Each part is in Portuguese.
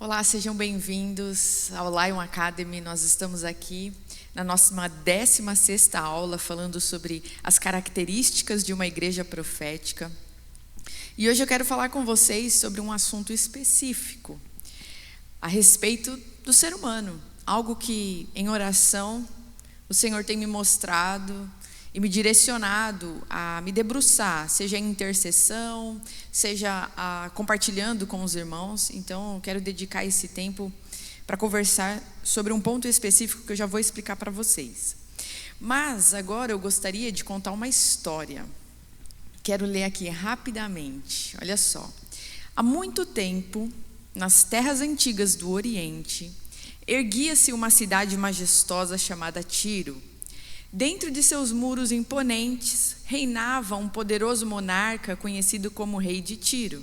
Olá, sejam bem-vindos ao Lion Academy. Nós estamos aqui na nossa 16ª aula falando sobre as características de uma igreja profética. E hoje eu quero falar com vocês sobre um assunto específico a respeito do ser humano, algo que em oração o Senhor tem me mostrado e me direcionado a me debruçar, seja em intercessão, seja compartilhando com os irmãos. Então, eu quero dedicar esse tempo para conversar sobre um ponto específico que eu já vou explicar para vocês. Mas agora eu gostaria de contar uma história. Quero ler aqui rapidamente. Olha só. Há muito tempo, nas terras antigas do Oriente, erguia-se uma cidade majestosa chamada Tiro. Dentro de seus muros imponentes, reinava um poderoso monarca conhecido como Rei de Tiro.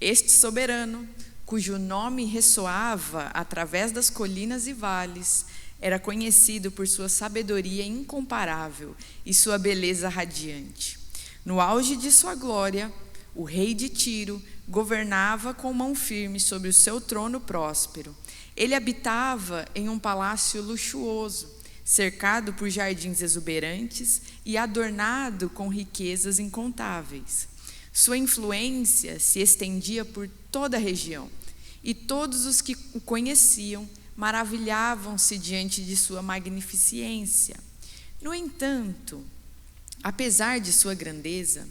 Este soberano, cujo nome ressoava através das colinas e vales, era conhecido por sua sabedoria incomparável e sua beleza radiante. No auge de sua glória, o Rei de Tiro governava com mão firme sobre o seu trono próspero. Ele habitava em um palácio luxuoso, cercado por jardins exuberantes e adornado com riquezas incontáveis. Sua influência se estendia por toda a região, e todos os que o conheciam maravilhavam-se diante de sua magnificência. No entanto, apesar de sua grandeza,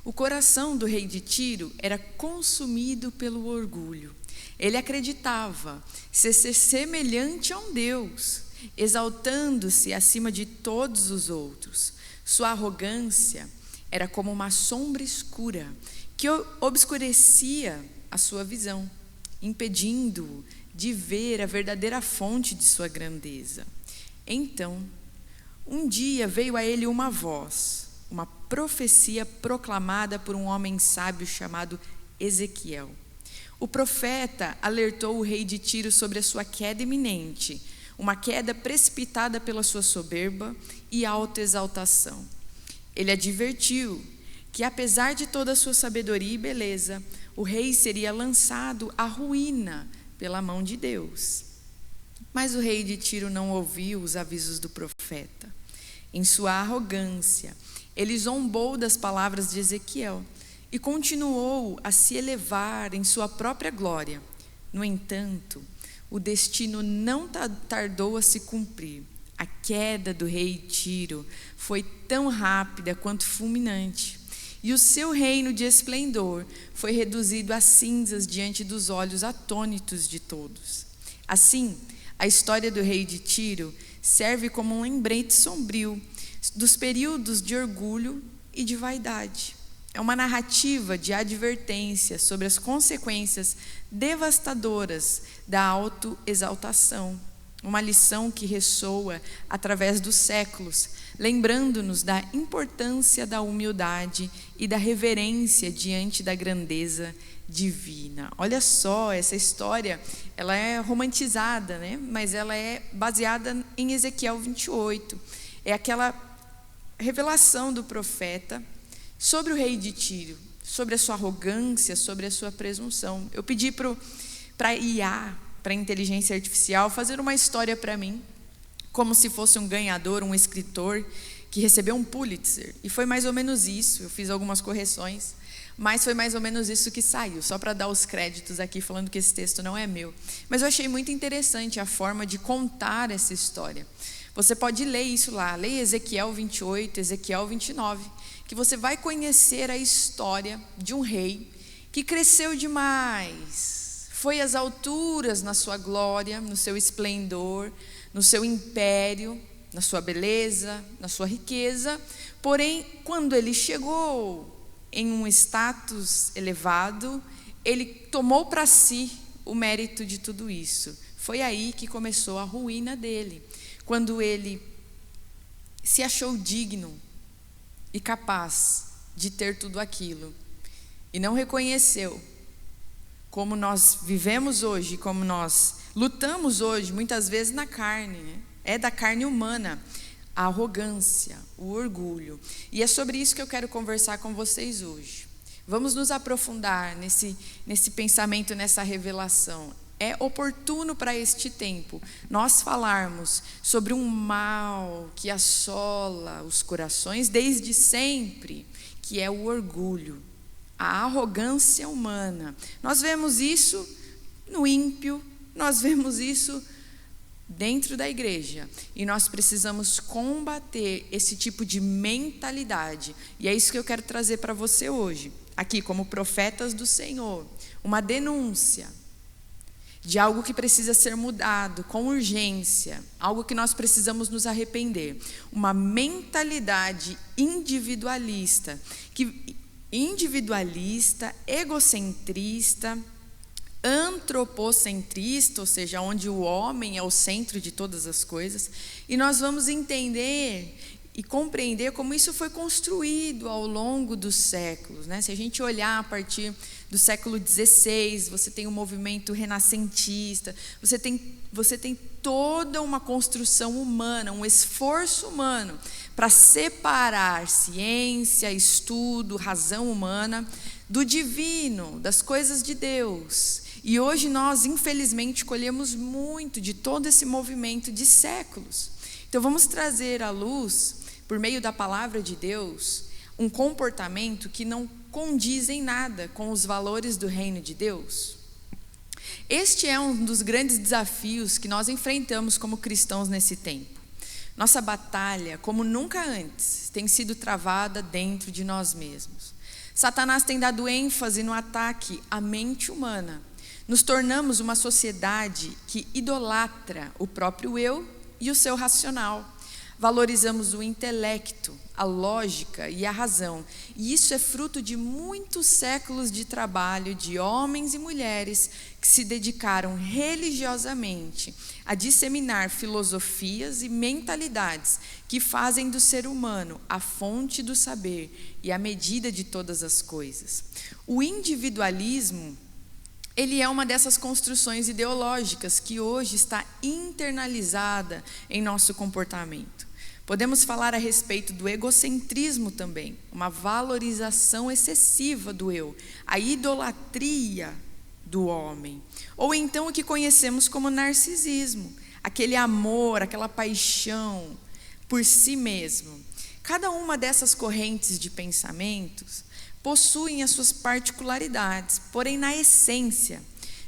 o coração do rei de Tiro era consumido pelo orgulho. Ele acreditava ser semelhante a um Deus, exaltando-se acima de todos os outros. Sua arrogância era como uma sombra escura que obscurecia a sua visão, impedindo-o de ver a verdadeira fonte de sua grandeza. Então, um dia veio a ele uma voz, uma profecia proclamada por um homem sábio chamado Ezequiel. O profeta alertou o rei de Tiro sobre a sua queda iminente, uma queda precipitada pela sua soberba e autoexaltação. Ele advertiu que, apesar de toda a sua sabedoria e beleza, o rei seria lançado à ruína pela mão de Deus. Mas o rei de Tiro não ouviu os avisos do profeta. Em sua arrogância, ele zombou das palavras de Ezequiel e continuou a se elevar em sua própria glória. No entanto, o destino não tardou a se cumprir. A queda do rei Tiro foi tão rápida quanto fulminante, e o seu reino de esplendor foi reduzido a cinzas diante dos olhos atônitos de todos. Assim, a história do rei de Tiro serve como um lembrete sombrio dos períodos de orgulho e de vaidade. É uma narrativa de advertência sobre as consequências devastadoras da autoexaltação. Uma lição que ressoa através dos séculos, lembrando-nos da importância da humildade e da reverência diante da grandeza divina. Olha só, essa história, ela é romantizada, né? Mas ela é baseada em Ezequiel 28. É aquela revelação do profeta sobre o rei de Tiro, sobre a sua arrogância, sobre a sua presunção. Eu pedi para IA, para inteligência artificial, fazer uma história para mim, como se fosse um ganhador, um escritor que recebeu um Pulitzer. E foi mais ou menos isso, eu fiz algumas correções, mas foi mais ou menos isso que saiu, só para dar os créditos aqui, falando que esse texto não é meu. Mas eu achei muito interessante a forma de contar essa história. Você pode ler isso lá, leia Ezequiel 28, Ezequiel 29, que você vai conhecer a história de um rei que cresceu demais, foi às alturas na sua glória, no seu esplendor, no seu império, na sua beleza, na sua riqueza. Porém, quando ele chegou em um status elevado, ele tomou para si o mérito de tudo isso. Foi aí que começou a ruína dele, quando ele se achou digno e capaz de ter tudo aquilo, e não reconheceu como nós vivemos hoje, como nós lutamos hoje, muitas vezes na carne, né? É da carne humana, a arrogância, o orgulho. E é sobre isso que eu quero conversar com vocês hoje. Vamos nos aprofundar nesse pensamento, nessa revelação. é oportuno para este tempo nós falarmos sobre um mal que assola os corações desde sempre, que é o orgulho, a arrogância humana. Nós vemos isso no ímpio, nós vemos isso dentro da igreja, e nós precisamos combater esse tipo de mentalidade, e é isso que eu quero trazer para você hoje, aqui como profetas do Senhor, uma denúncia de algo que precisa ser mudado com urgência, algo que nós precisamos nos arrepender, uma mentalidade individualista, egocentrista, antropocentrista, ou seja, onde o homem é o centro de todas as coisas, e nós vamos entender e compreender como isso foi construído ao longo dos séculos, né? Se a gente olhar a partir do século XVI, você tem um movimento renascentista, você tem toda uma construção humana, um esforço humano para separar ciência, estudo, razão humana do divino, das coisas de Deus. E hoje nós, infelizmente, colhemos muito de todo esse movimento de séculos. Então vamos trazer à luz, por meio da palavra de Deus, um comportamento que não condiz em nada com os valores do reino de Deus. Este é um dos grandes desafios que nós enfrentamos como cristãos nesse tempo. Nossa batalha, como nunca antes, tem sido travada dentro de nós mesmos. Satanás tem dado ênfase no ataque à mente humana. Nos tornamos uma sociedade que idolatra o próprio eu e o seu racional. Valorizamos o intelecto, a lógica e a razão. E isso é fruto de muitos séculos de trabalho de homens e mulheres que se dedicaram religiosamente a disseminar filosofias e mentalidades que fazem do ser humano a fonte do saber e a medida de todas as coisas. O individualismo, ele é uma dessas construções ideológicas que hoje está internalizada em nosso comportamento. Podemos falar a respeito do egocentrismo também, uma valorização excessiva do eu, a idolatria do homem. Ou então o que conhecemos como narcisismo, aquele amor, aquela paixão por si mesmo. Cada uma dessas correntes de pensamentos possuem as suas particularidades, porém na essência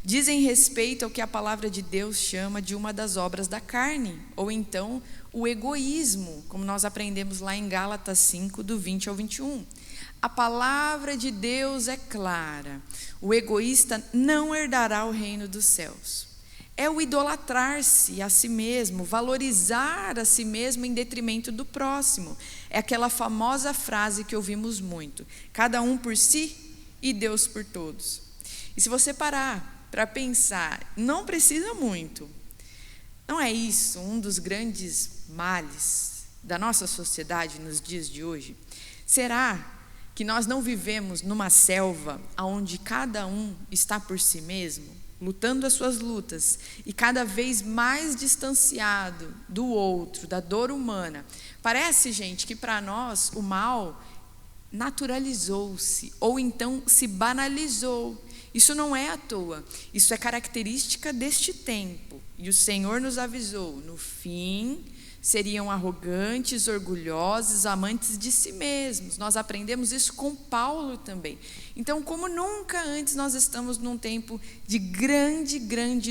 dizem respeito ao que a palavra de Deus chama de uma das obras da carne, ou então o egoísmo, como nós aprendemos lá em Gálatas 5, do 20 ao 21. A palavra de Deus é clara: o egoísta não herdará o reino dos céus. É o idolatrar-se a si mesmo, valorizar a si mesmo em detrimento do próximo. É aquela famosa frase que ouvimos muito: cada um por si e Deus por todos. E se você parar para pensar, não precisa muito. Não é isso um dos grandes males da nossa sociedade nos dias de hoje? Será que nós não vivemos numa selva onde cada um está por si mesmo, lutando as suas lutas e cada vez mais distanciado do outro, da dor humana? Parece, gente, que para nós o mal naturalizou-se ou então se banalizou. Isso não é à toa, isso é característica deste tempo. E o Senhor nos avisou: no fim seriam arrogantes, orgulhosos, amantes de si mesmos. Nós aprendemos isso com Paulo também. Então, como nunca antes, nós estamos num tempo de grande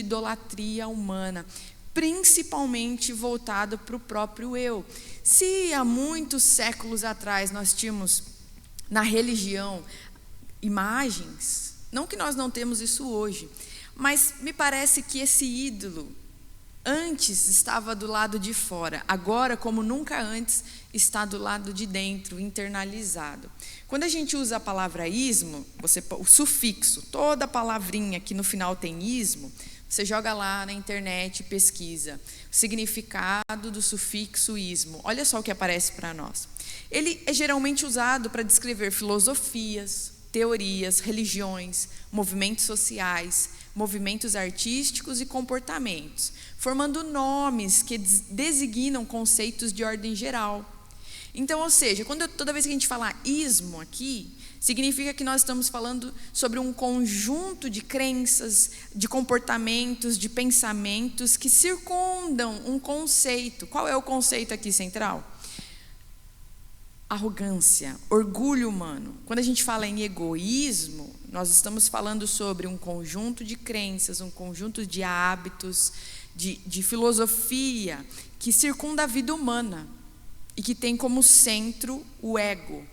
idolatria humana, principalmente voltado para o próprio eu. Se há muitos séculos atrás nós tínhamos na religião imagens, não que nós não temos isso hoje, mas me parece que esse ídolo antes estava do lado de fora, agora, como nunca antes, está do lado de dentro, internalizado. Quando a gente usa a palavra ismo, o sufixo, toda palavrinha que no final tem ismo, você joga lá na internet e pesquisa o significado do sufixo ismo. Olha só o que aparece para nós. Ele é geralmente usado para descrever filosofias, teorias, religiões, movimentos sociais, movimentos artísticos e comportamentos, formando nomes que designam conceitos de ordem geral. Então, ou seja, toda vez que a gente fala ismo aqui, significa que nós estamos falando sobre um conjunto de crenças, de comportamentos, de pensamentos que circundam um conceito. Qual é o conceito aqui central? Arrogância, orgulho humano. Quando a gente fala em egoísmo, nós estamos falando sobre um conjunto de crenças, um conjunto de hábitos, de filosofia que circunda a vida humana e que tem como centro o ego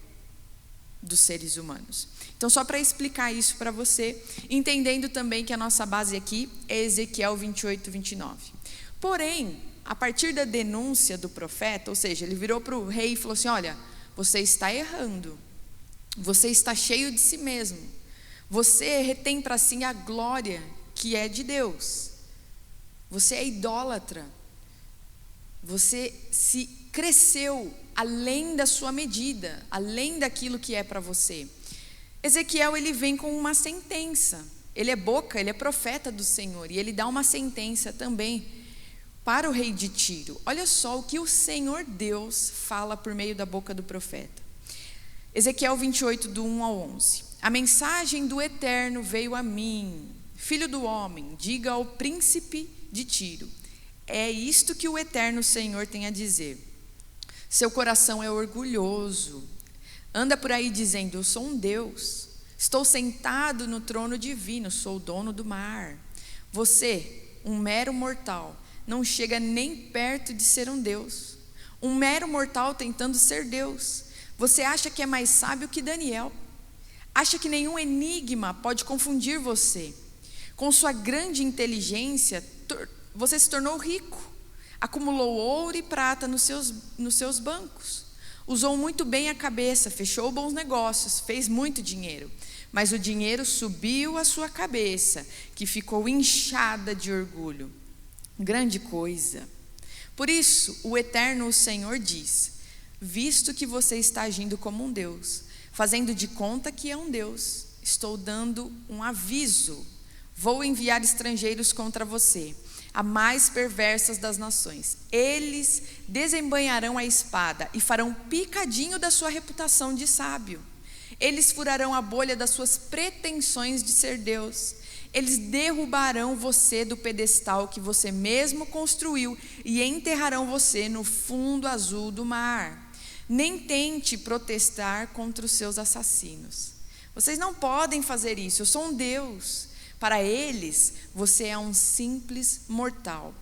dos seres humanos. Então, só para explicar isso para você, entendendo também que a nossa base aqui é Ezequiel 28, 29. Porém, a partir da denúncia do profeta, ou seja, ele virou para o rei e falou assim: olha, você está errando, você está cheio de si mesmo, você retém para si a glória que é de Deus, você é idólatra, você se cresceu além da sua medida, além daquilo que é para você. Ezequiel, ele vem com uma sentença, ele é boca, ele é profeta do Senhor, e ele dá uma sentença também para o rei de Tiro. Olha só o que o Senhor Deus fala por meio da boca do profeta. Ezequiel 28, do 1 ao 11. A mensagem do Eterno veio a mim: filho do homem, diga ao príncipe de Tiro, é isto que o Eterno Senhor tem a dizer. Seu coração é orgulhoso, anda por aí dizendo: eu sou um Deus, estou sentado no trono divino, sou o dono do mar. Você, um mero mortal, não chega nem perto de ser um Deus. Um mero mortal tentando ser Deus. Você acha que é mais sábio que Daniel? Acha que nenhum enigma pode confundir você? Com sua grande inteligência, você se tornou rico. Acumulou ouro e prata nos seus bancos. Usou muito bem a cabeça, fechou bons negócios, fez muito dinheiro. Mas o dinheiro subiu à sua cabeça, que ficou inchada de orgulho. Grande coisa. Por isso, o Eterno, o Senhor, diz: visto que você está agindo como um Deus, fazendo de conta que é um Deus, estou dando um aviso. Vou enviar estrangeiros contra você, a mais perversas das nações. Eles desembainharão a espada e farão picadinho da sua reputação de sábio. Eles furarão a bolha das suas pretensões de ser Deus. Eles derrubarão você do pedestal que você mesmo construiu e enterrarão você no fundo azul do mar. Nem tente protestar contra os seus assassinos. Vocês não podem fazer isso, eu sou um Deus. Para eles, você é um simples mortal.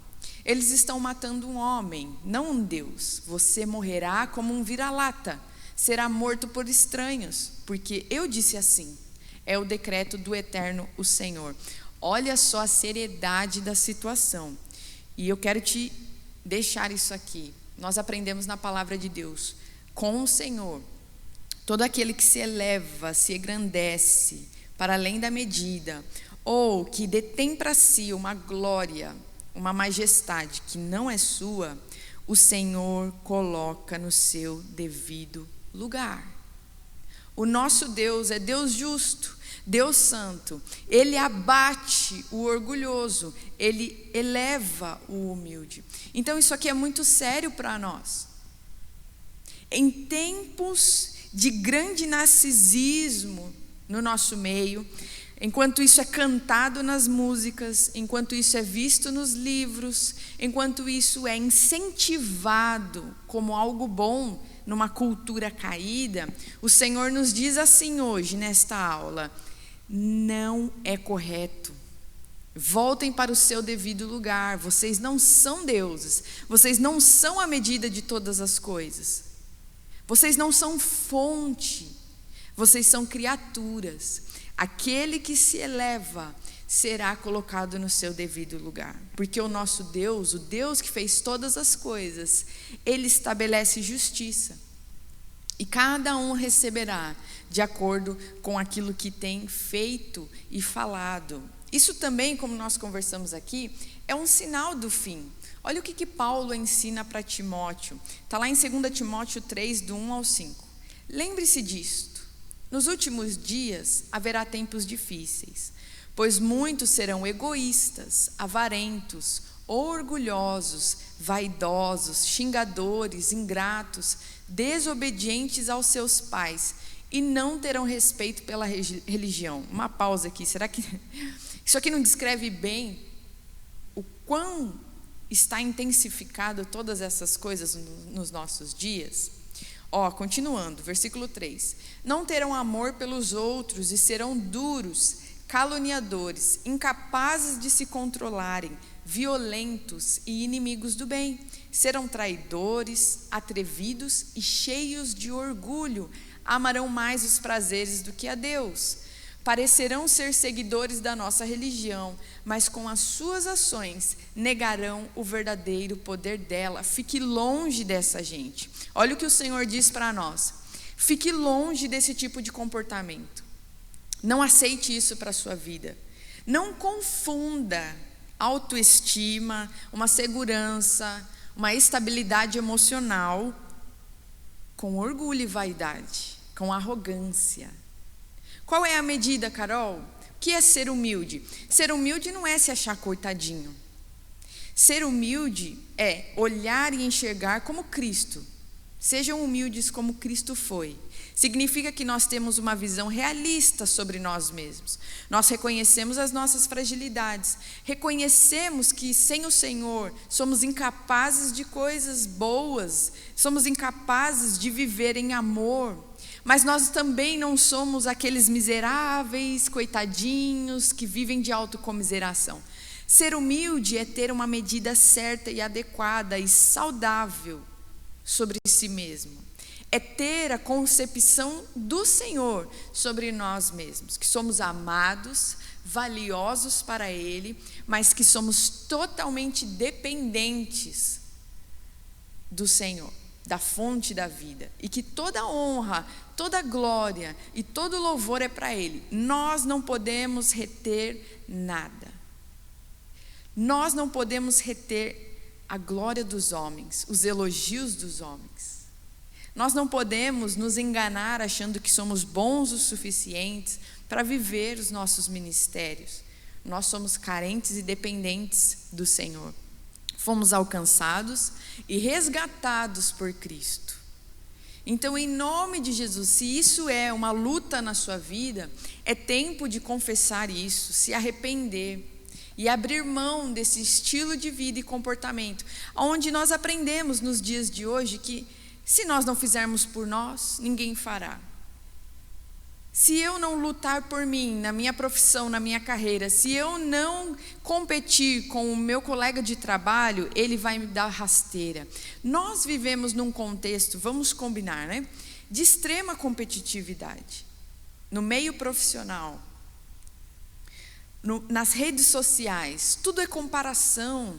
Eles estão matando um homem, não um Deus. Você morrerá como um vira-lata, será morto por estranhos, porque eu disse assim. É o decreto do Eterno, o Senhor. Olha só a seriedade da situação. E eu quero te deixar isso aqui. Nós aprendemos na palavra de Deus: com o Senhor, todo aquele que se eleva, se engrandece para além da medida, ou que detém para si uma glória, uma majestade que não é sua, o Senhor coloca no seu devido lugar. O nosso Deus é Deus justo, Deus santo. Ele abate o orgulhoso, ele eleva o humilde. Então isso aqui é muito sério para nós. Em tempos de grande narcisismo no nosso meio, enquanto isso é cantado nas músicas, enquanto isso é visto nos livros, enquanto isso é incentivado como algo bom numa cultura caída, o Senhor nos diz assim hoje nesta aula: não é correto. Voltem para o seu devido lugar. Vocês não são deuses, vocês não são a medida de todas as coisas, vocês não são fonte, vocês são criaturas. Aquele que se eleva será colocado no seu devido lugar, porque o nosso Deus, o Deus que fez todas as coisas, Ele estabelece justiça, e cada um receberá de acordo com aquilo que tem feito e falado. Isso também, como nós conversamos aqui, é um sinal do fim. Olha o que Paulo ensina para Timóteo, está lá em 2 Timóteo 3, do 1 ao 5. Lembre-se disto: nos últimos dias haverá tempos difíceis, pois muitos serão egoístas, avarentos, orgulhosos, vaidosos, xingadores, ingratos, desobedientes aos seus pais, e não terão respeito pela religião. Uma pausa aqui, será que isso aqui não descreve bem o quão está intensificado todas essas coisas nos nossos dias? Continuando, versículo 3. Não terão amor pelos outros e serão duros, caluniadores, incapazes de se controlarem, violentos e inimigos do bem. Serão traidores, atrevidos e cheios de orgulho. Amarão mais os prazeres do que a Deus. Parecerão ser seguidores da nossa religião, mas com as suas ações negarão o verdadeiro poder dela. Fique longe dessa gente. Olha o que o Senhor diz para nós. Fique longe desse tipo de comportamento. Não aceite isso para a sua vida. Não confunda autoestima, uma segurança, uma estabilidade emocional com orgulho e vaidade, com arrogância. Qual é a medida, Carol? O que é ser humilde? Ser humilde não é se achar coitadinho. Ser humilde é olhar e enxergar como Cristo. Sejam humildes como Cristo foi. Significa que nós temos uma visão realista sobre nós mesmos. Nós reconhecemos as nossas fragilidades. Reconhecemos que sem o Senhor somos incapazes de coisas boas. Somos incapazes de viver em amor. Mas nós também não somos aqueles miseráveis, coitadinhos, que vivem de autocomiseração. Ser humilde é ter uma medida certa e adequada e saudável sobre si mesmo. É ter a concepção do Senhor sobre nós mesmos, que somos amados, valiosos para Ele, mas que somos totalmente dependentes do Senhor, da fonte da vida, e que toda honra, toda glória e todo louvor é para Ele. Nós não podemos reter nada. Nós não podemos reter a glória dos homens, os elogios dos homens. Nós não podemos nos enganar achando que somos bons o suficientes para viver os nossos ministérios. Nós somos carentes e dependentes do Senhor. Fomos alcançados e resgatados por Cristo. Então, em nome de Jesus, se isso é uma luta na sua vida, é tempo de confessar isso, se arrepender e abrir mão desse estilo de vida e comportamento, onde nós aprendemos nos dias de hoje que se nós não fizermos por nós, ninguém fará. Se eu não lutar por mim, na minha profissão, na minha carreira, se eu não competir com o meu colega de trabalho, ele vai me dar rasteira. Nós vivemos num contexto, vamos combinar, né? De extrema competitividade. No meio profissional, nas redes sociais, tudo é comparação.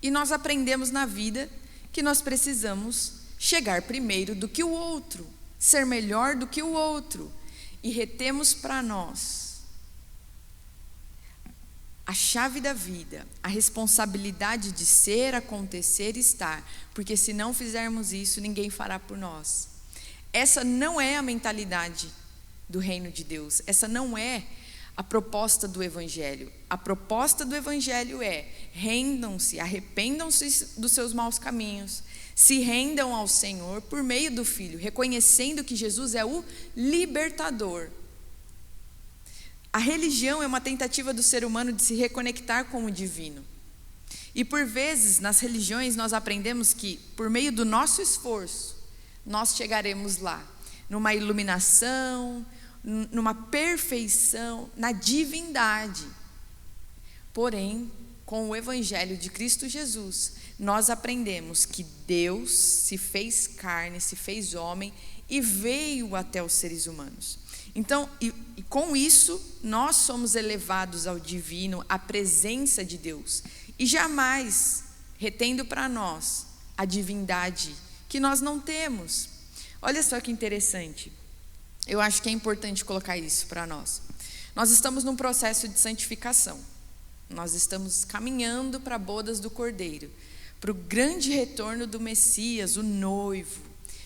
E nós aprendemos na vida que nós precisamos chegar primeiro do que o outro, ser melhor do que o outro. E retemos para nós a chave da vida, a responsabilidade de ser, acontecer e estar, porque se não fizermos isso, ninguém fará por nós. Essa não é a mentalidade do reino de Deus, essa não é a proposta do Evangelho. A proposta do Evangelho é: rendam-se, arrependam-se dos seus maus caminhos, se rendam ao Senhor por meio do Filho, reconhecendo que Jesus é o libertador. A religião é uma tentativa do ser humano de se reconectar com o divino. E por vezes, nas religiões, nós aprendemos que, por meio do nosso esforço, nós chegaremos lá, numa iluminação, numa perfeição, na divindade. Porém, com o Evangelho de Cristo Jesus, nós aprendemos que Deus se fez carne, se fez homem e veio até os seres humanos. Então, e com isso, nós somos elevados ao divino, à presença de Deus. E jamais retendo para nós a divindade que nós não temos. Olha só que interessante. Eu acho que é importante colocar isso para nós. Nós estamos num processo de santificação. Nós estamos caminhando para bodas do Cordeiro, para o grande retorno do Messias, o noivo.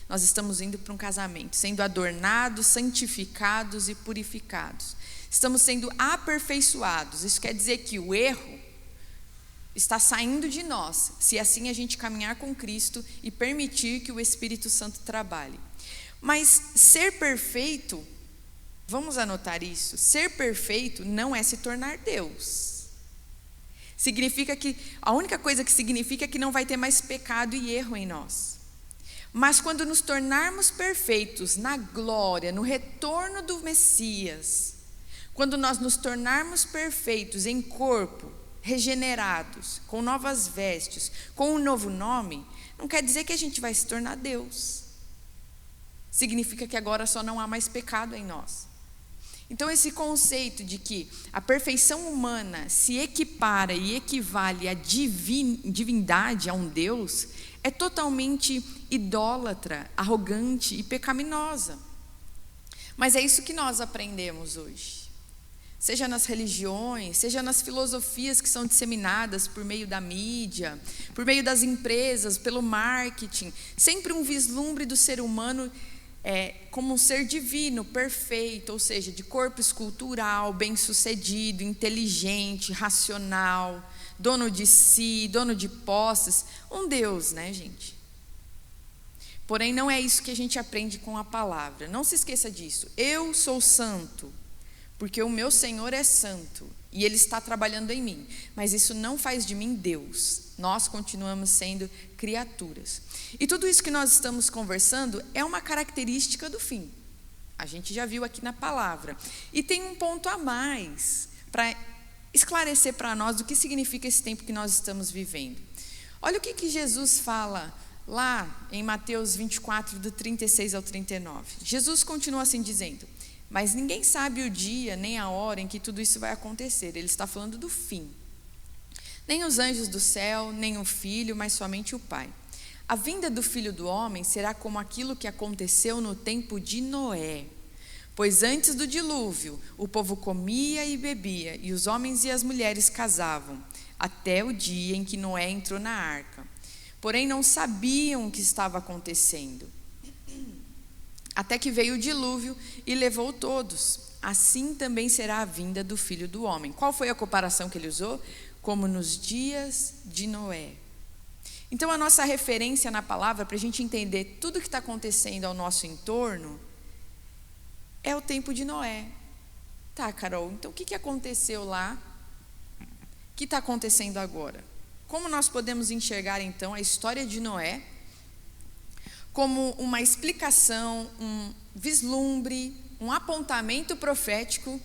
Nós estamos indo para um casamento, sendo adornados, santificados e purificados. Estamos sendo aperfeiçoados. Isso quer dizer que o erro está saindo de nós, se assim a gente caminhar com Cristo e permitir que o Espírito Santo trabalhe. Mas ser perfeito, vamos anotar isso, ser perfeito não é se tornar Deus. Significa que, a única coisa que significa é que não vai ter mais pecado e erro em nós. Mas quando nos tornarmos perfeitos na glória, no retorno do Messias, quando nós nos tornarmos perfeitos em corpo, regenerados, com novas vestes, com um novo nome, não quer dizer que a gente vai se tornar Deus. Significa que agora só não há mais pecado em nós. Então esse conceito de que a perfeição humana se equipara e equivale à divindade, a um Deus, é totalmente idólatra, arrogante e pecaminosa. Mas é isso que nós aprendemos hoje. Seja nas religiões, seja nas filosofias que são disseminadas por meio da mídia, por meio das empresas, pelo marketing, sempre um vislumbre do ser humano como um ser divino, perfeito, ou seja, de corpo escultural, bem-sucedido, inteligente, racional, dono de si, dono de posses, um Deus, né, gente? Porém, não é isso que a gente aprende com a palavra. Não se esqueça disso. Eu sou santo, porque o meu Senhor é santo e Ele está trabalhando em mim. Mas isso não faz de mim Deus. Nós continuamos sendo criaturas. E tudo isso que nós estamos conversando é uma característica do fim. A gente já viu aqui na palavra. E tem um ponto a mais para esclarecer para nós o que significa esse tempo que nós estamos vivendo. Olha o que Jesus fala lá em Mateus 24, do 36 ao 39. Jesus continua assim dizendo: mas ninguém sabe o dia nem a hora em que tudo isso vai acontecer. Ele está falando do fim. Nem os anjos do céu, nem o Filho, mas somente o Pai. A vinda do Filho do Homem será como aquilo que aconteceu no tempo de Noé. Pois antes do dilúvio, o povo comia e bebia, e os homens e as mulheres casavam, até o dia em que Noé entrou na arca. Porém não sabiam o que estava acontecendo. Até que veio o dilúvio e levou todos. Assim também será a vinda do Filho do Homem. Qual foi a comparação que ele usou? Como nos dias de Noé. Então a nossa referência na palavra, para a gente entender tudo o que está acontecendo ao nosso entorno, é o tempo de Noé. Tá, Carol, então o que aconteceu lá? O que está acontecendo agora? Como nós podemos enxergar então a história de Noé como uma explicação, um vislumbre, um apontamento profético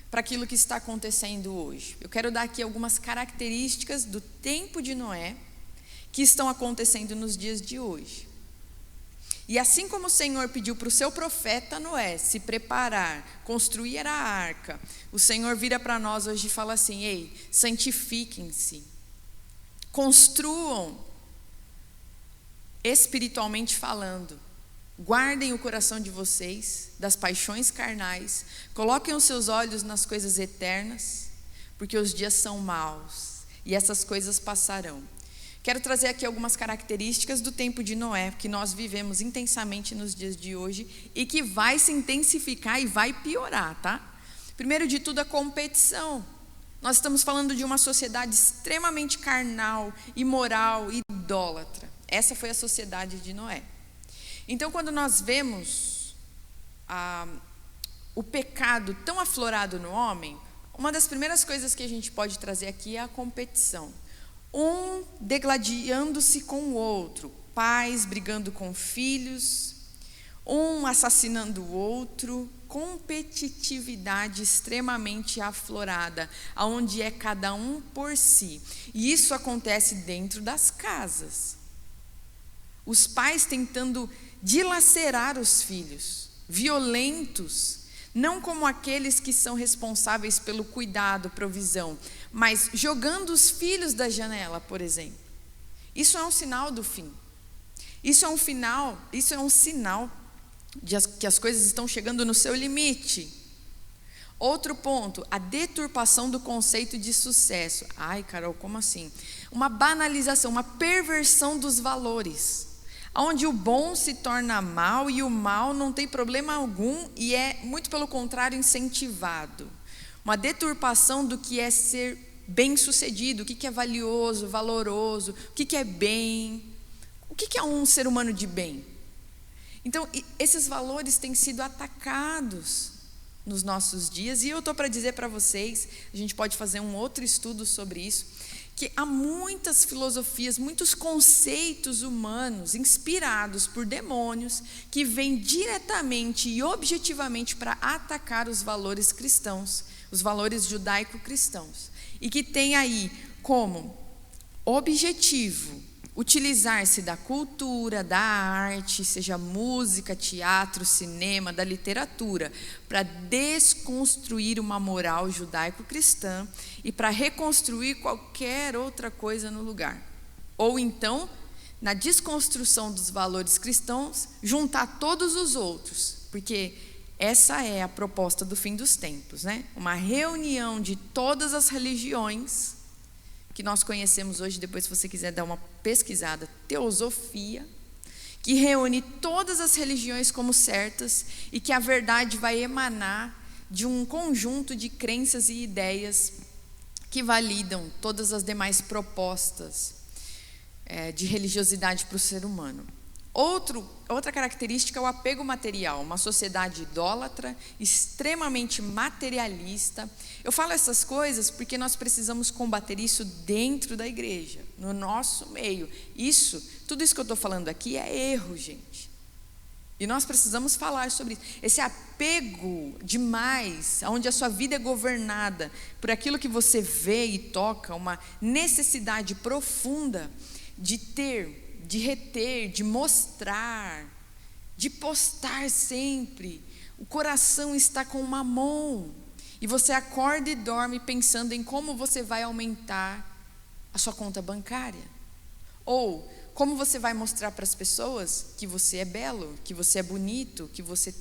para aquilo que está acontecendo hoje? Eu quero dar aqui algumas características do tempo de Noé que estão acontecendo nos dias de hoje. E assim como o Senhor pediu para o seu profeta Noé se preparar, construir a arca, o Senhor vira para nós hoje e fala assim: ei, santifiquem-se, construam, espiritualmente falando, guardem o coração de vocês das paixões carnais, coloquem os seus olhos nas coisas eternas, porque os dias são maus e essas coisas passarão. Quero trazer aqui algumas características do tempo de Noé, que nós vivemos intensamente nos dias de hoje e que vai se intensificar e vai piorar, tá? Primeiro de tudo, a competição. Nós estamos falando de uma sociedade extremamente carnal, imoral, idólatra. Essa foi a sociedade de Noé. Então, quando nós vemos o pecado tão aflorado no homem, uma das primeiras coisas que a gente pode trazer aqui é a competição. Um degladiando-se com o outro, pais brigando com filhos, um assassinando o outro, competitividade extremamente aflorada, onde é cada um por si. E isso acontece dentro das casas. Os pais tentando dilacerar os filhos, violentos, não como aqueles que são responsáveis pelo cuidado, provisão, mas jogando os filhos da janela, por exemplo. Isso é um sinal do fim. Isso é um sinal de que as coisas estão chegando no seu limite. Outro ponto, a deturpação do conceito de sucesso. Ai, Carol, como assim? Uma banalização, uma perversão dos valores, onde o bom se torna mal e o mal não tem problema algum e é, muito pelo contrário, incentivado. Uma deturpação do que é ser bem-sucedido, o que é valioso, valoroso, o que é bem, o que é um ser humano de bem. Então, esses valores têm sido atacados nos nossos dias, e eu estou para dizer para vocês, a gente pode fazer um outro estudo sobre isso, que há muitas filosofias, muitos conceitos humanos inspirados por demônios que vêm diretamente e objetivamente para atacar os valores cristãos, os valores judaico-cristãos, e que tem aí como objetivo utilizar-se da cultura, da arte, seja música, teatro, cinema, da literatura, para desconstruir uma moral judaico-cristã e para reconstruir qualquer outra coisa no lugar. Ou então, na desconstrução dos valores cristãos, juntar todos os outros, porque essa é a proposta do fim dos tempos, né? Uma reunião de todas as religiões que nós conhecemos hoje, depois se você quiser dar uma pesquisada, teosofia, que reúne todas as religiões como certas e que a verdade vai emanar de um conjunto de crenças e ideias que validam todas as demais propostas de religiosidade para o ser humano. Outra característica é o apego material, uma sociedade idólatra, extremamente materialista. Eu falo essas coisas porque nós precisamos combater isso dentro da igreja, no nosso meio. Tudo isso que eu estou falando aqui é erro, gente. E nós precisamos falar sobre isso. Esse apego demais, onde a sua vida é governada por aquilo que você vê e toca, uma necessidade profunda de ter, de reter, de mostrar, de postar sempre. O coração está com mamon. E você acorda e dorme pensando em como você vai aumentar a sua conta bancária. Ou como você vai mostrar para as pessoas que você é belo, que você é bonito, que você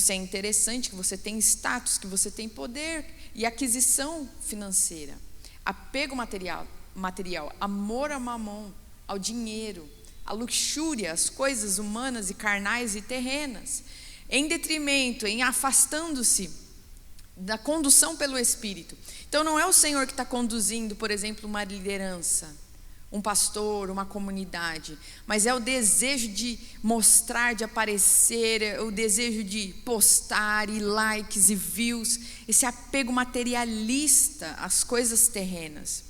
é interessante, que você tem status, que você tem poder e aquisição financeira. Apego material, amor a mamon, ao dinheiro, a luxúria, as coisas humanas e carnais e terrenas, em detrimento, em afastando-se da condução pelo Espírito. Então não é o Senhor que está conduzindo, por exemplo, uma liderança, um pastor, uma comunidade, mas é o desejo de mostrar, de aparecer, é o desejo de postar e likes e views, esse apego materialista às coisas terrenas.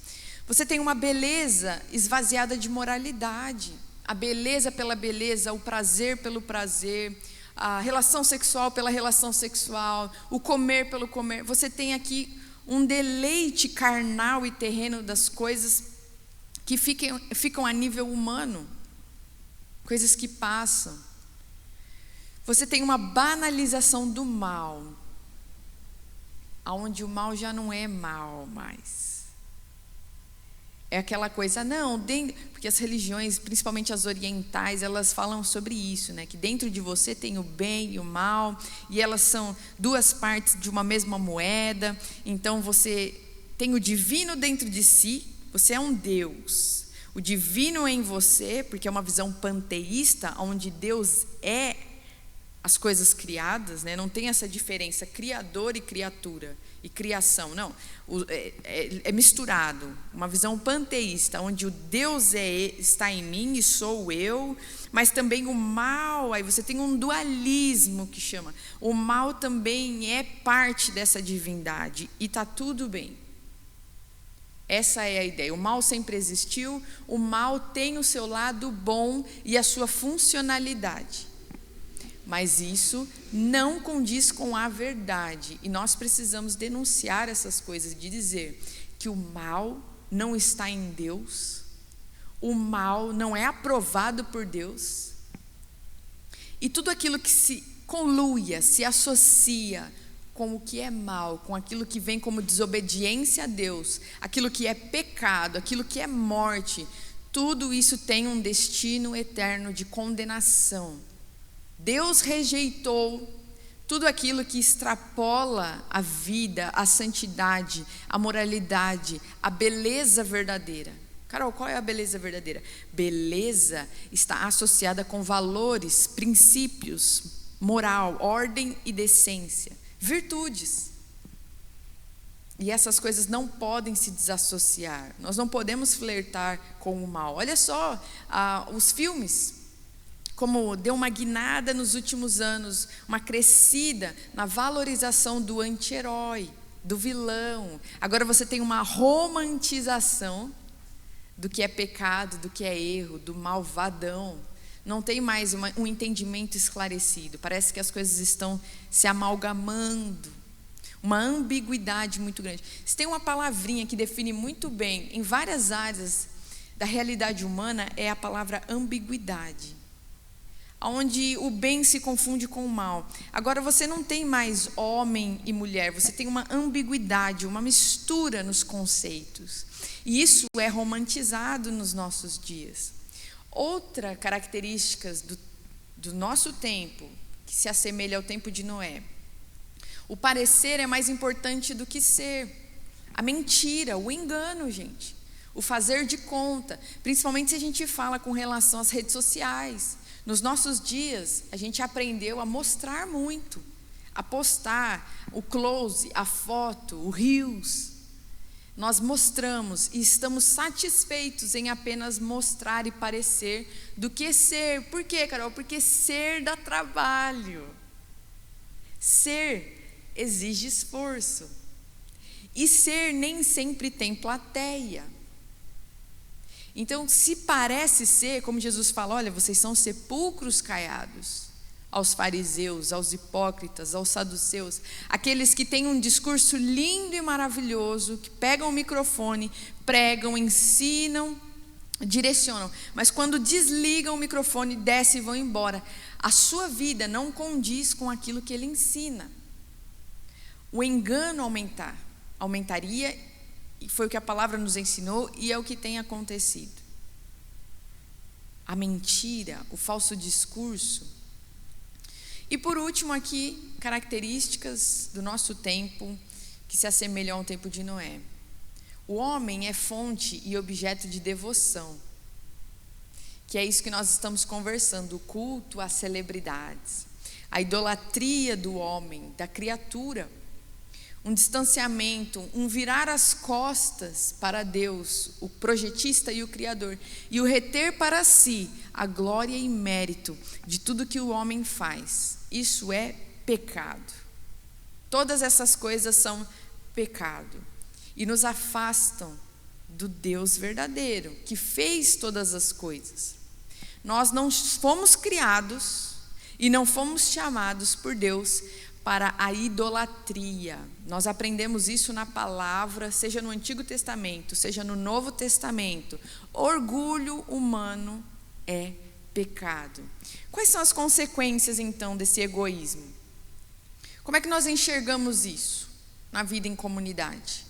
Você tem uma beleza esvaziada de moralidade, a beleza pela beleza, o prazer pelo prazer, a relação sexual pela relação sexual, o comer pelo comer. Você tem aqui um deleite carnal e terreno das coisas que ficam a nível humano, coisas que passam. Você tem uma banalização do mal, onde o mal já não é mal mais. É aquela coisa, porque as religiões, principalmente as orientais, elas falam sobre isso, né? Que dentro de você tem o bem e o mal, e elas são duas partes de uma mesma moeda. Então você tem o divino dentro de si, você é um Deus. O divino é em você, porque é uma visão panteísta, onde Deus é as coisas criadas, né? Não tem essa diferença, criador e criatura. E criação, não, é misturado, uma visão panteísta, onde o Deus está em mim e sou eu, mas também o mal, aí você tem um dualismo que chama, o mal também é parte dessa divindade, e está tudo bem. Essa é a ideia, o mal sempre existiu, o mal tem o seu lado bom e a sua funcionalidade. Mas isso não condiz com a verdade. E nós precisamos denunciar essas coisas, de dizer que o mal não está em Deus, o mal não é aprovado por Deus. E tudo aquilo que se conluia, se associa com o que é mal, com aquilo que vem como desobediência a Deus, aquilo que é pecado, aquilo que é morte, tudo isso tem um destino eterno de condenação. Deus rejeitou tudo aquilo que extrapola a vida, a santidade, a moralidade, a beleza verdadeira. Carol, qual é a beleza verdadeira? Beleza está associada com valores, princípios, moral, ordem e decência, virtudes. E essas coisas não podem se desassociar. Nós não podemos flertar com o mal. Olha só os filmes, como deu uma guinada nos últimos anos, uma crescida na valorização do anti-herói, do vilão. Agora você tem uma romantização do que é pecado, do que é erro, do malvadão. Não tem mais um entendimento esclarecido. Parece que as coisas estão se amalgamando. Uma ambiguidade muito grande. Se tem uma palavrinha que define muito bem em várias áreas da realidade humana, é a palavra ambiguidade. Onde o bem se confunde com o mal. Agora você não tem mais homem e mulher, você tem uma ambiguidade, uma mistura nos conceitos. E isso é romantizado nos nossos dias. Outra característica do nosso tempo, que se assemelha ao tempo de Noé. O parecer é mais importante do que ser. A mentira, o engano, gente. O fazer de conta. Principalmente se a gente fala com relação às redes sociais. Nos nossos dias, a gente aprendeu a mostrar muito. A postar o close, a foto, o reels. Nós mostramos e estamos satisfeitos em apenas mostrar e parecer do que ser. Por quê, Carol? Porque ser dá trabalho. Ser exige esforço. E ser nem sempre tem plateia. Então, se parece ser, como Jesus fala, olha, vocês são sepulcros caiados, aos fariseus, aos hipócritas, aos saduceus, aqueles que têm um discurso lindo e maravilhoso, que pegam o microfone, pregam, ensinam, direcionam, mas quando desligam o microfone, descem e vão embora. A sua vida não condiz com aquilo que ele ensina. O engano aumentaria, e foi o que a palavra nos ensinou, e é o que tem acontecido. A mentira, o falso discurso. E por último aqui, características do nosso tempo que se assemelham ao tempo de Noé. O homem é fonte e objeto de devoção, que é isso que nós estamos conversando, o culto às celebridades, a idolatria do homem, da criatura, um distanciamento, um virar as costas para Deus, o projetista e o criador, e o reter para si a glória e mérito de tudo que o homem faz. Isso é pecado. Todas essas coisas são pecado e nos afastam do Deus verdadeiro, que fez todas as coisas. Nós não fomos criados e não fomos chamados por Deus para a idolatria. Nós aprendemos isso na palavra, seja no Antigo Testamento, seja no Novo Testamento. Orgulho humano é pecado. Quais são as consequências então desse egoísmo? Como é que nós enxergamos isso na vida em comunidade?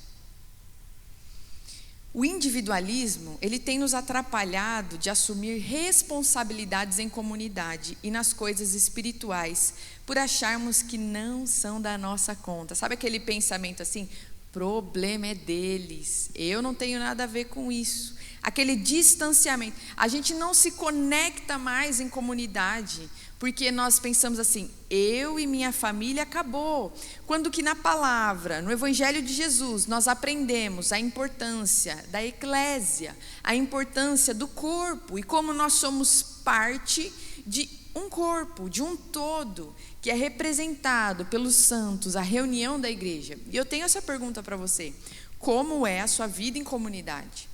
O individualismo, ele tem nos atrapalhado de assumir responsabilidades em comunidade e nas coisas espirituais, por acharmos que não são da nossa conta. Sabe aquele pensamento assim, problema é deles, eu não tenho nada a ver com isso. Aquele distanciamento. A gente não se conecta mais em comunidade, porque nós pensamos assim, eu e minha família acabou. Quando que na palavra, no Evangelho de Jesus, nós aprendemos a importância da eclésia, a importância do corpo, e como nós somos parte de um corpo, de um todo, que é representado pelos santos, a reunião da igreja. E eu tenho essa pergunta para você, como é a sua vida em comunidade?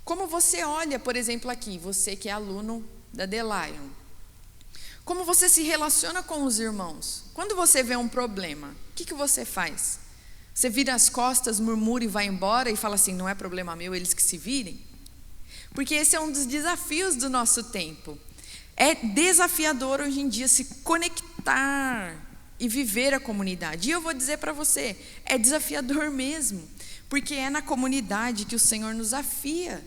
Como você olha, por exemplo, aqui, você que é aluno da The Lion, como você se relaciona com os irmãos? Quando você vê um problema, o que você faz? Você vira as costas, murmura e vai embora e fala assim, não é problema meu, eles que se virem? Porque esse é um dos desafios do nosso tempo. É desafiador hoje em dia se conectar e viver a comunidade. E eu vou dizer para você, é desafiador mesmo, porque é na comunidade que o Senhor nos afia.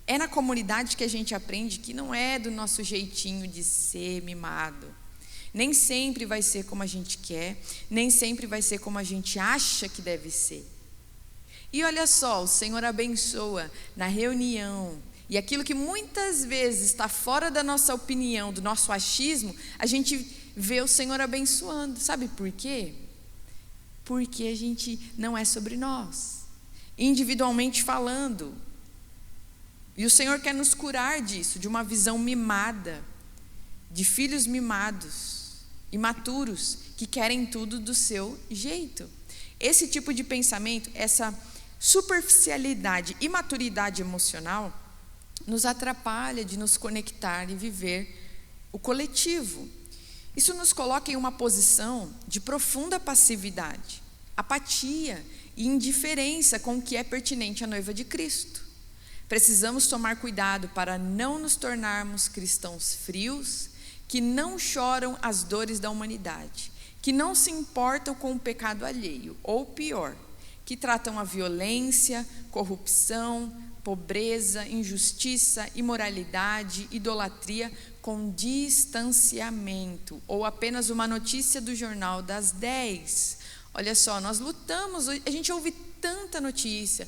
É na comunidade que a gente aprende que não é do nosso jeitinho de ser mimado. Nem sempre vai ser como a gente quer, nem sempre vai ser como a gente acha que deve ser. E olha só, o Senhor abençoa na reunião, e aquilo que muitas vezes está fora da nossa opinião, do nosso achismo, a gente vê o Senhor abençoando. Sabe por quê? Porque a gente não é sobre nós, individualmente falando. E o Senhor quer nos curar disso, de uma visão mimada, de filhos mimados, imaturos, que querem tudo do seu jeito. Esse tipo de pensamento, essa superficialidade, imaturidade emocional, nos atrapalha de nos conectar e viver o coletivo. Isso nos coloca em uma posição de profunda passividade, apatia e indiferença com o que é pertinente à noiva de Cristo. Precisamos tomar cuidado para não nos tornarmos cristãos frios, que não choram as dores da humanidade, que não se importam com o pecado alheio, ou pior, que tratam a violência, corrupção, pobreza, injustiça, imoralidade, idolatria com distanciamento, ou apenas uma notícia do jornal das 10. Olha só, nós lutamos, a gente ouve tanta notícia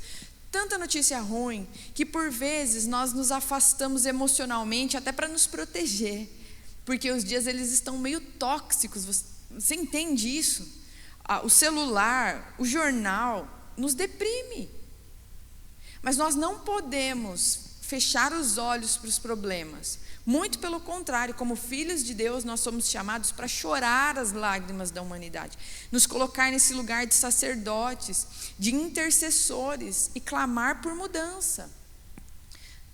ruim, que por vezes nós nos afastamos emocionalmente até para nos proteger, porque os dias eles estão meio tóxicos, você entende isso? O celular, o jornal nos deprime, mas nós não podemos fechar os olhos para os problemas, muito pelo contrário, como filhos de Deus nós somos chamados para chorar as lágrimas da humanidade, nos colocar nesse lugar de sacerdotes, de intercessores e clamar por mudança.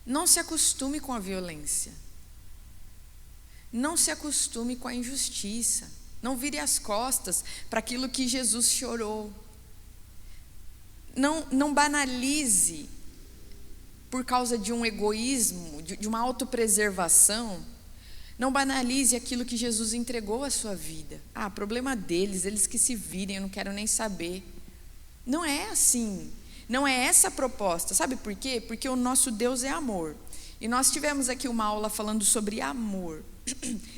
Não se acostume com a violência, não se acostume com a injustiça, não vire as costas para aquilo que Jesus chorou, não banalize por causa de um egoísmo, de uma autopreservação. Não banalize aquilo que Jesus entregou à sua vida. Problema deles, eles que se virem, eu não quero nem saber. Não é assim, não é essa a proposta. Sabe por quê? Porque o nosso Deus é amor. E nós tivemos aqui uma aula falando sobre amor.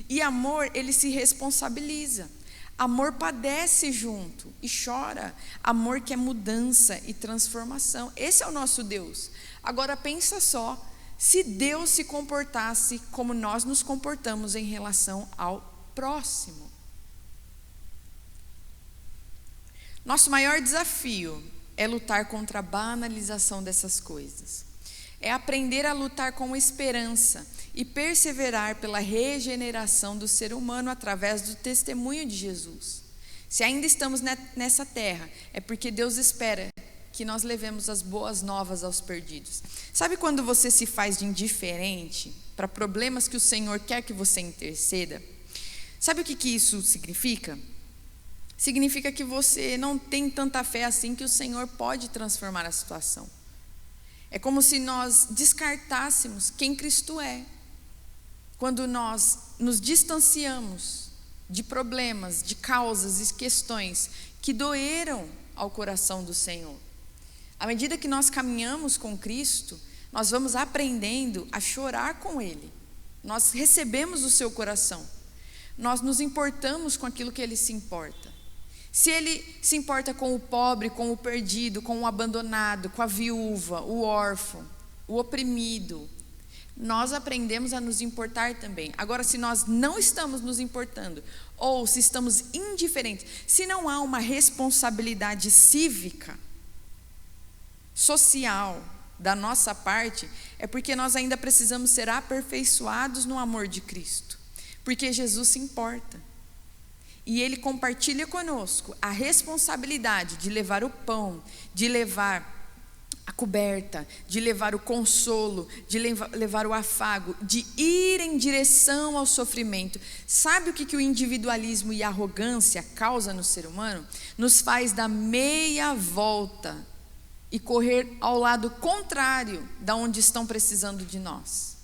E amor, ele se responsabiliza. Amor padece junto e chora. Amor quer mudança e transformação. Esse é o nosso Deus. Agora pensa só, se Deus se comportasse como nós nos comportamos em relação ao próximo. Nosso maior desafio é lutar contra a banalização dessas coisas. É aprender a lutar com esperança e perseverar pela regeneração do ser humano através do testemunho de Jesus. Se ainda estamos nessa terra, é porque Deus espera que nós levemos as boas novas aos perdidos. Sabe quando você se faz de indiferente para problemas que o Senhor quer que você interceda? Sabe o que isso significa? Significa que você não tem tanta fé assim que o Senhor pode transformar a situação. É como se nós descartássemos quem Cristo é. Quando nós nos distanciamos de problemas, de causas e questões que doeram ao coração do Senhor. À medida que nós caminhamos com Cristo, nós vamos aprendendo a chorar com Ele. Nós recebemos o seu coração. Nós nos importamos com aquilo que Ele se importa. Se Ele se importa com o pobre, com o perdido, com o abandonado, com a viúva, o órfão, o oprimido, nós aprendemos a nos importar também. Agora, se nós não estamos nos importando, ou se estamos indiferentes, se não há uma responsabilidade cívica, social da nossa parte, é porque nós ainda precisamos ser aperfeiçoados no amor de Cristo, porque Jesus se importa e Ele compartilha conosco a responsabilidade de levar o pão, de levar a coberta, de levar o consolo, de levar o afago, de ir em direção ao sofrimento. Sabe o que o individualismo e a arrogância causam no ser humano? Nos faz dar meia volta e correr ao lado contrário da onde estão precisando de nós.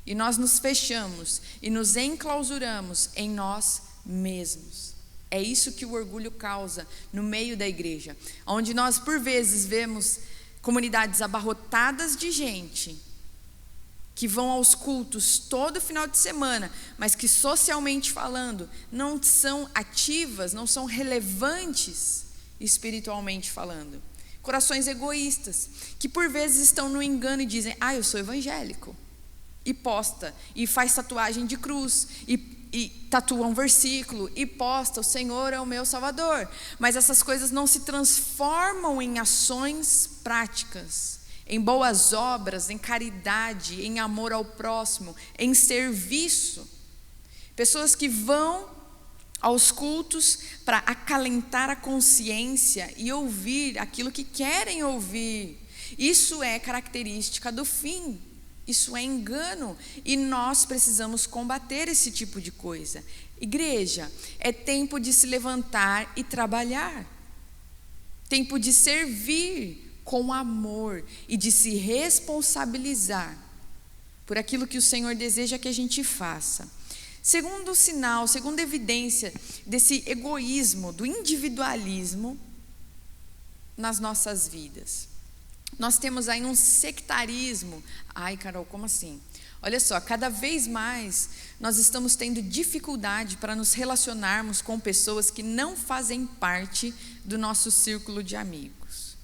E nós nos fechamos e nos enclausuramos em nós mesmos. É isso que o orgulho causa no meio da igreja, onde nós por vezes vemos comunidades abarrotadas de gente que vão aos cultos todo final de semana, mas que socialmente falando não são ativas, não são relevantes espiritualmente falando. Corações egoístas, que por vezes estão no engano e dizem: eu sou evangélico, e posta, e faz tatuagem de cruz, e e tatua um versículo e posta: o Senhor é o meu Salvador. Mas essas coisas não se transformam em ações práticas, em boas obras, em caridade, em amor ao próximo, em serviço. Pessoas que vão aos cultos para acalentar a consciência e ouvir aquilo que querem ouvir. Isso é característica do fim. Isso é engano e nós precisamos combater esse tipo de coisa. Igreja, é tempo de se levantar e trabalhar. Tempo de servir com amor e de se responsabilizar por aquilo que o Senhor deseja que a gente faça. Segundo sinal, segunda evidência desse egoísmo, do individualismo nas nossas vidas. Nós temos aí um sectarismo. Ai, Carol, como assim? Olha só, cada vez mais nós estamos tendo dificuldade para nos relacionarmos com pessoas que não fazem parte do nosso círculo de amigos.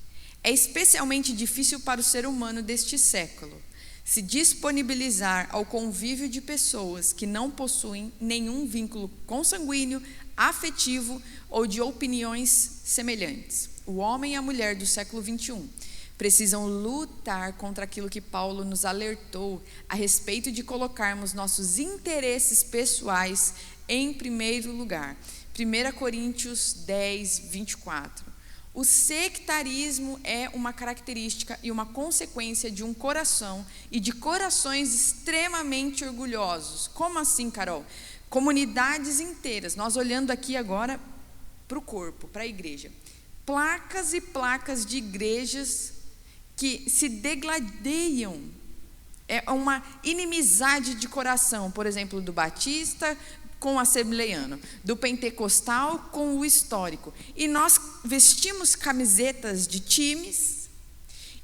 É especialmente difícil para o ser humano deste século se disponibilizar ao convívio de pessoas que não possuem nenhum vínculo consanguíneo, afetivo ou de opiniões semelhantes. O homem e a mulher do século 21 precisam lutar contra aquilo que Paulo nos alertou a respeito de colocarmos nossos interesses pessoais em primeiro lugar. 1 Coríntios 10, 24. O sectarismo é uma característica e uma consequência de um coração e de corações extremamente orgulhosos. Como assim, Carol? Comunidades inteiras, nós olhando aqui agora para o corpo, para a igreja. Placas e placas de igrejas que se degladeiam. É uma inimizade de coração, por exemplo, do batista com o assembleiano, do pentecostal com o histórico. E nós vestimos camisetas de times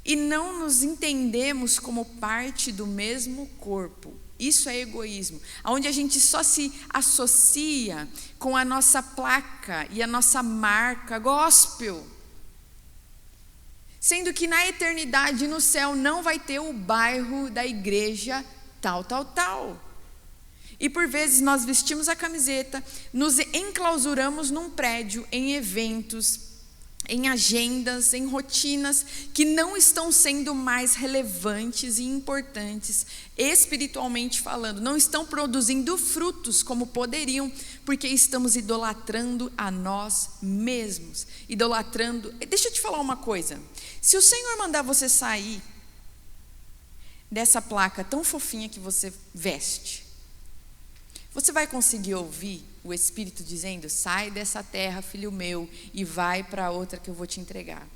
e não nos entendemos como parte do mesmo corpo. Isso é egoísmo, onde a gente só se associa com a nossa placa e a nossa marca gospel. Sendo que na eternidade, no céu, não vai ter o bairro da igreja tal. E por vezes nós vestimos a camiseta, nos enclausuramos num prédio, em eventos, em agendas, em rotinas que não estão sendo mais relevantes e importantes, espiritualmente falando, não estão produzindo frutos como poderiam, porque estamos idolatrando a nós mesmos, idolatrando. Deixa eu te falar uma coisa, se o Senhor mandar você sair dessa placa tão fofinha que você veste, você vai conseguir ouvir o Espírito dizendo: sai dessa terra, filho meu, e vai para outra que eu vou te entregar?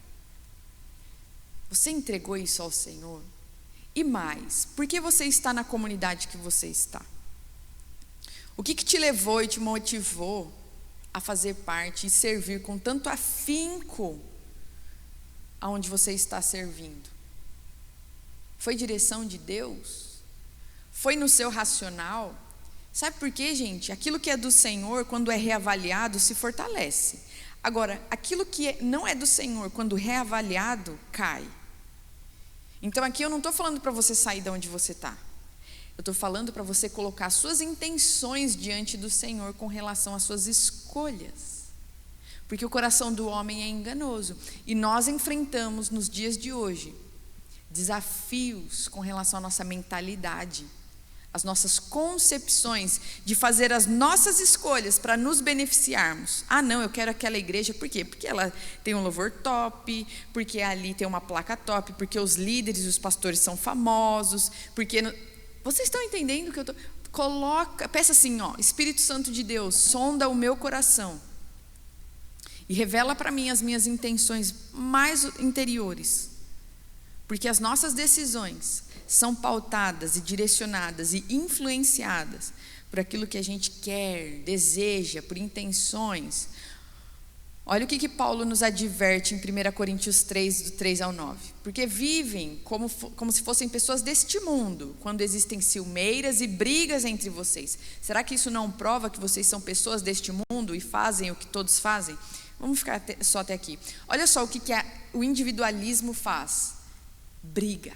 Você entregou isso ao Senhor? E mais, por que você está na comunidade que você está? O que te levou e te motivou a fazer parte e servir com tanto afinco aonde você está servindo? Foi direção de Deus? Foi no seu racional? Sabe por quê, gente? Aquilo que é do Senhor, quando é reavaliado, se fortalece. Agora, aquilo que não é do Senhor, quando reavaliado, cai. Então aqui eu não estou falando para você sair de onde você está. Eu estou falando para você colocar suas intenções diante do Senhor com relação às suas escolhas. Porque o coração do homem é enganoso. E nós enfrentamos nos dias de hoje desafios com relação à nossa mentalidade, as nossas concepções de fazer as nossas escolhas para nos beneficiarmos. Ah, não, eu quero aquela igreja, por quê? Porque ela tem um louvor top, porque ali tem uma placa top, porque os líderes e os pastores são famosos, porque... Vocês estão entendendo que eu estou... Peça assim, Espírito Santo de Deus, sonda o meu coração e revela para mim as minhas intenções mais interiores, porque as nossas decisões são pautadas e direcionadas e influenciadas por aquilo que a gente quer, deseja, por intenções. Olha o que Paulo nos adverte em 1 Coríntios 3, do 3 ao 9. Porque vivem como se fossem pessoas deste mundo, quando existem ciumeiras e brigas entre vocês. Será que isso não prova que vocês são pessoas deste mundo e fazem o que todos fazem? Vamos ficar só até aqui. Olha só o que o individualismo faz. Briga,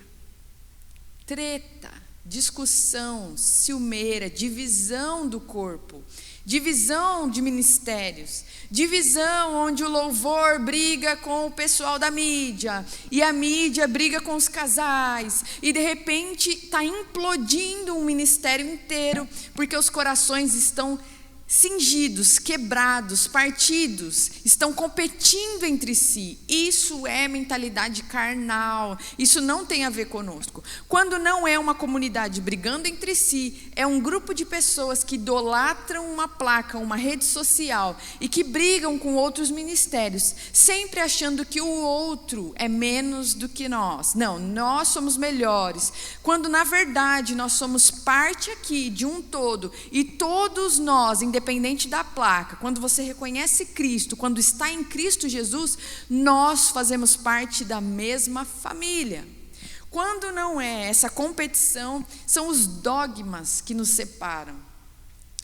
treta, discussão ciumeira, divisão do corpo, divisão de ministérios, divisão onde o louvor briga com o pessoal da mídia e a mídia briga com os casais e de repente está implodindo um ministério inteiro porque os corações estão cingidos, quebrados, partidos, estão competindo entre si. Isso é mentalidade carnal, isso não tem a ver conosco. Quando não é uma comunidade brigando entre si, é um grupo de pessoas que idolatram uma placa, uma rede social e que brigam com outros ministérios, sempre achando que o outro é menos do que nós. Não, nós somos melhores, quando na verdade nós somos parte aqui de um todo e todos nós, independente da placa, quando você reconhece Cristo, quando está em Cristo Jesus, nós fazemos parte da mesma família. Quando não é essa competição, são os dogmas que nos separam,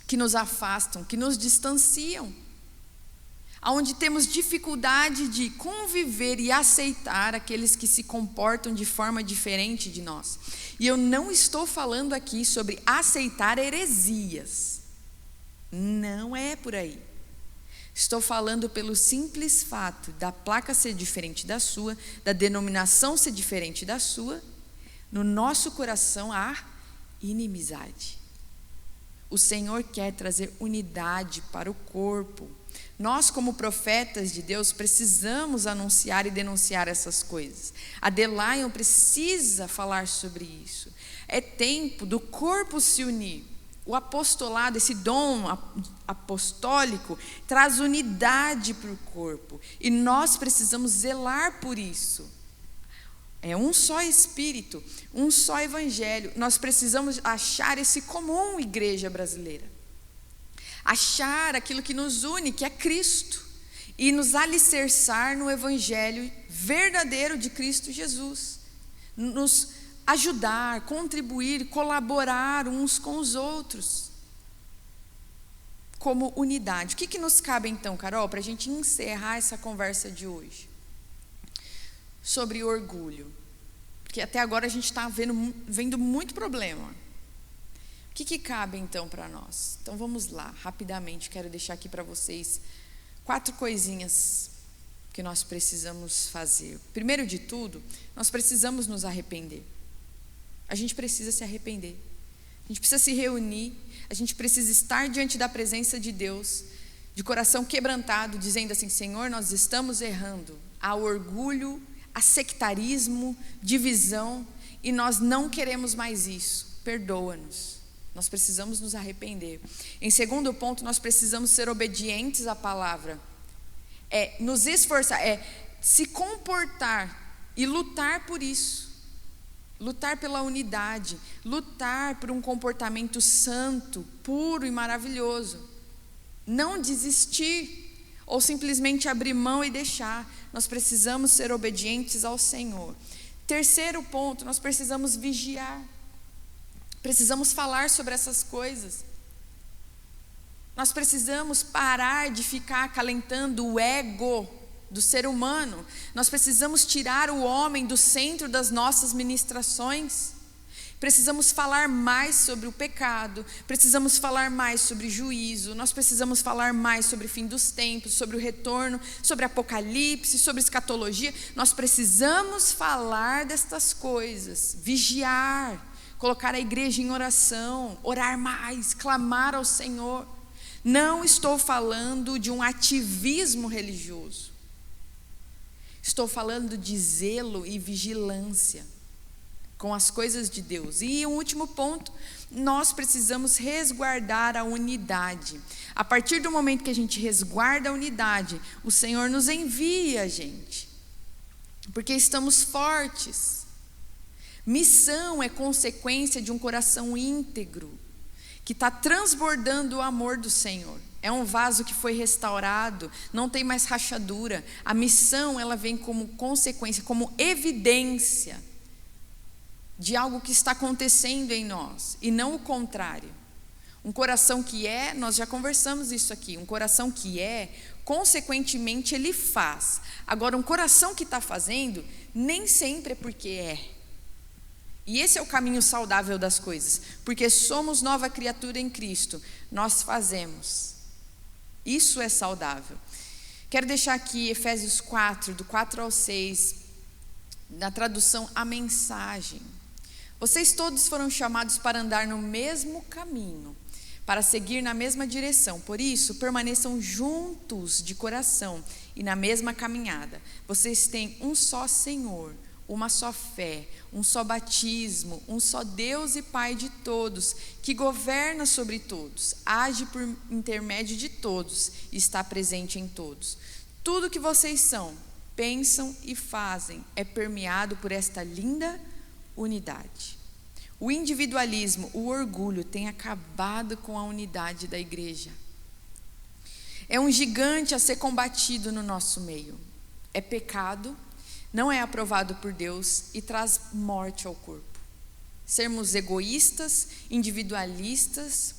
que nos afastam, que nos distanciam, onde temos dificuldade de conviver e aceitar aqueles que se comportam de forma diferente de nós. E eu não estou falando aqui sobre aceitar heresias. Não é por aí. Estou falando pelo simples fato da placa ser diferente da sua, da denominação ser diferente da sua, no nosso coração há inimizade. O Senhor quer trazer unidade para o corpo. Nós, como profetas de Deus, precisamos anunciar e denunciar essas coisas. A Delion precisa falar sobre isso. É tempo do corpo se unir. O apostolado, esse dom apostólico, traz unidade para o corpo. E nós precisamos zelar por isso. É um só Espírito, um só Evangelho. Nós precisamos achar esse comum, igreja brasileira. Achar aquilo que nos une, que é Cristo. E nos alicerçar no Evangelho verdadeiro de Cristo Jesus. Nos ajudar, contribuir, colaborar uns com os outros, como unidade. O que nos cabe então, Carol, para a gente encerrar essa conversa de hoje? Sobre orgulho, porque até agora a gente está vendo muito problema. O que cabe então para nós? Então vamos lá, rapidamente, quero deixar aqui para vocês 4 coisinhas que nós precisamos fazer. Primeiro de tudo, nós precisamos nos arrepender. A gente precisa se arrepender, a gente precisa se reunir, a gente precisa estar diante da presença de Deus, de coração quebrantado, dizendo assim: Senhor, nós estamos errando. Há orgulho, há sectarismo, divisão, e nós não queremos mais isso. Perdoa-nos. Nós precisamos nos arrepender. Em segundo ponto, nós precisamos ser obedientes à palavra. Nos esforçar, se comportar e lutar por isso. Lutar pela unidade, lutar por um comportamento santo, puro e maravilhoso. Não desistir ou simplesmente abrir mão e deixar. Nós precisamos ser obedientes ao Senhor. Terceiro ponto, nós precisamos vigiar. Precisamos falar sobre essas coisas. Nós precisamos parar de ficar acalentando o ego do ser humano. Nós precisamos tirar o homem do centro das nossas ministrações. Precisamos falar mais sobre o pecado, precisamos falar mais sobre juízo, nós precisamos falar mais sobre o fim dos tempos, sobre o retorno, sobre Apocalipse, sobre escatologia. Nós precisamos falar destas coisas, vigiar, colocar a igreja em oração, orar mais, clamar ao Senhor. Não estou falando de um ativismo religioso. Estou falando de zelo e vigilância com as coisas de Deus. E o último ponto, nós precisamos resguardar a unidade. A partir do momento que a gente resguarda a unidade, o Senhor nos envia a gente, porque estamos fortes. Missão é consequência de um coração íntegro, que está transbordando o amor do Senhor. É um vaso que foi restaurado, não tem mais rachadura. A missão, ela vem como consequência, como evidência de algo que está acontecendo em nós, e não o contrário. Um coração que nós já conversamos isso aqui, um coração que consequentemente ele faz. Agora, um coração que está fazendo, nem sempre é porque E esse é o caminho saudável das coisas, porque somos nova criatura em Cristo, nós fazemos. Isso é saudável. Quero deixar aqui Efésios 4, do 4 ao 6, na tradução A Mensagem. Vocês todos foram chamados para andar no mesmo caminho, para seguir na mesma direção. Por isso, permaneçam juntos de coração e na mesma caminhada. Vocês têm um só Senhor, uma só fé, um só batismo, um só Deus e Pai de todos, que governa sobre todos, age por intermédio de todos e está presente em todos. Tudo que vocês são, pensam e fazem é permeado por esta linda unidade. O individualismo, o orgulho tem acabado com a unidade da igreja. É um gigante a ser combatido no nosso meio. É pecado, não é aprovado por Deus e traz morte ao corpo. Sermos egoístas, individualistas,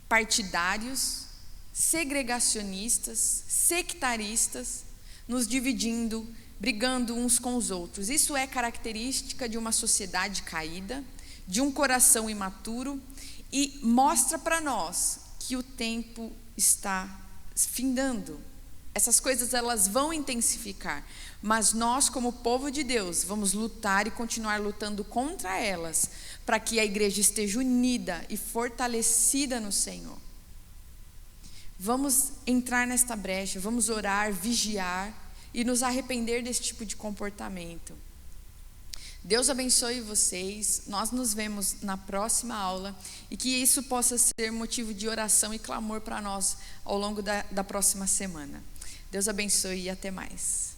partidários, segregacionistas, sectaristas, nos dividindo, brigando uns com os outros. Isso é característica de uma sociedade caída, de um coração imaturo, e mostra para nós que o tempo está findando. Essas coisas elas vão intensificar, mas nós, como povo de Deus, vamos lutar e continuar lutando contra elas, para que a igreja esteja unida e fortalecida no Senhor. Vamos entrar nesta brecha, vamos orar, vigiar e nos arrepender desse tipo de comportamento. Deus abençoe vocês, nós nos vemos na próxima aula e que isso possa ser motivo de oração e clamor para nós ao longo da próxima semana. Deus abençoe e até mais.